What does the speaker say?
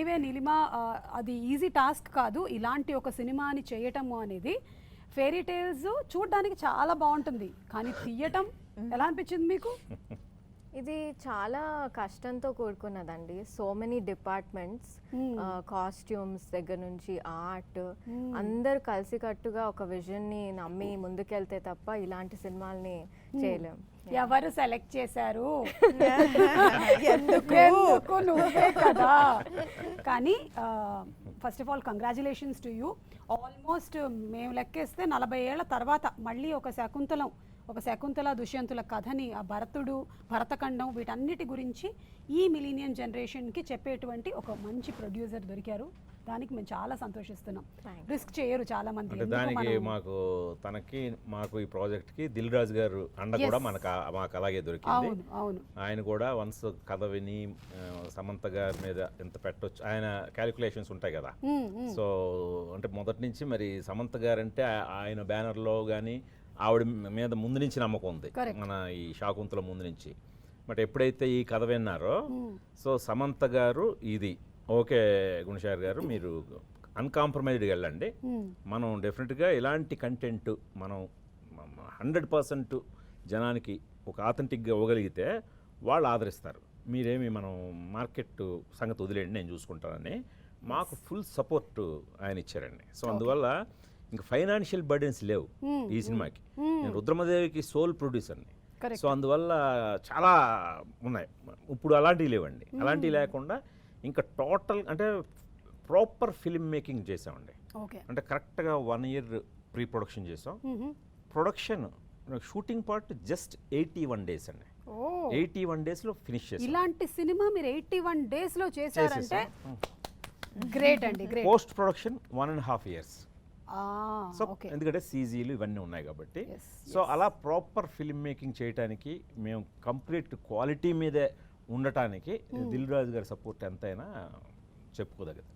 ఇవే నీలిమ అది easy task కాదు. ఇలాంటి ఒక సినిమాని చేయటము అనేది ఫెయిరీ టేల్స్ చూడడానికి చాలా బాగుంటుంది, కానీ తీయటం ఎలా అనిపించింది మీకు? ఇది చాలా కష్టంతో కూడుకున్నదండి. సో మెనీ డిపార్ట్మెంట్స్, కాస్ట్యూమ్స్ దగ్గర నుంచి ఆర్ట్, అందరు కలిసికట్టుగా ఒక విజన్ ని నమ్మి ముందుకెళ్తే తప్ప ఇలాంటి సినిమాల్ని చేయలేం. ఎవరు సెలెక్ట్ చేశారు? ఎందుకు నువ్వే కదా. కానీ first of all congratulations to you. Almost మేము లెక్కేస్తే 40 ఏళ్ల తర్వాత మళ్ళీ ఒక శకుంతల దుష్యంతుల కథని, ఆ భరతఖండం వీటన్నిటి గురించి ఈ మిలీనియం జనరేషన్కి చెప్పేటువంటి ఒక మంచి ప్రొడ్యూసర్ దొరికారు. దానికి మేము చాలా సంతోషిస్తున్నాం. రిస్క్ చేయరు చాలా మంది. దానికి మాకు ఈ ప్రాజెక్ట్కి దిల్ రాజు గారు అండ కూడా మాకు అలాగే దొరికింది. అవును, ఆయన కూడా వన్స్ కథ విని సమంత గారి మీద ఎంత పెట్టొచ్చు, ఆయన క్యాలిక్యులేషన్స్ ఉంటాయి కదా. సో అంటే మొదటి నుంచి మరి సమంత గారంటే ఆయన బ్యానర్లో కానీ ఆవిడ మీద ముందు నుంచి నమ్మకం ఉంది, మన ఈ శాకుంతల ముందు నుంచి. బట్ ఎప్పుడైతే ఈ కథ విన్నారో, సో సమంత గారు ఇది ఓకే గుణశేఖర్ గారు మీరు అన్కాంప్రమైజ్డ్గా వెళ్ళండి, మనం డెఫినెట్గా ఇలాంటి కంటెంట్ మనం 100% జనానికి ఒక ఆథెంటిక్గా ఇవ్వగలిగితే వాళ్ళు ఆదరిస్తారు. మీరేమి మనం మార్కెట్ సంగతి వదిలేండి, నేను చూసుకుంటానని మాకు ఫుల్ సపోర్ట్ ఆయన ఇచ్చారండి. సో అందువల్ల ఇంకా ఫైనాన్షియల్ బర్డెన్స్ లేవు ఈ సినిమాకి. నేను రుద్రమదేవికి సోల్ ప్రొడ్యూసర్ని, సో అందువల్ల చాలా ఉన్నాయి. ఇప్పుడు అలాంటివి లేవండి. అలాంటివి లేకుండా ఇంకా టోటల్ అంటే ప్రాపర్ ఫిల్మ్ మేకింగ్ చేసామండి. అంటే కరెక్ట్గా 1 year ప్రీ ప్రొడక్షన్ చేసాం. Production shooting part just 81 days అండి. 81 daysలో ఫినిష్ చేసాం. ఇలాంటి సినిమా మీరు 81 daysలో చేశారంటే గ్రేట్ అండి. Post production 1.5 years. సో ఎందుకంటే సీజీలు ఇవన్నీ ఉన్నాయి కాబట్టి. సో అలా ప్రాపర్ ఫిల్మ్ మేకింగ్ చేయడానికి మేము కంప్లీట్ క్వాలిటీ మీదే ఉండటానికి దిల్ రాజు గారి సపోర్ట్ ఎంతైనా చెప్పుకోదగ్గది.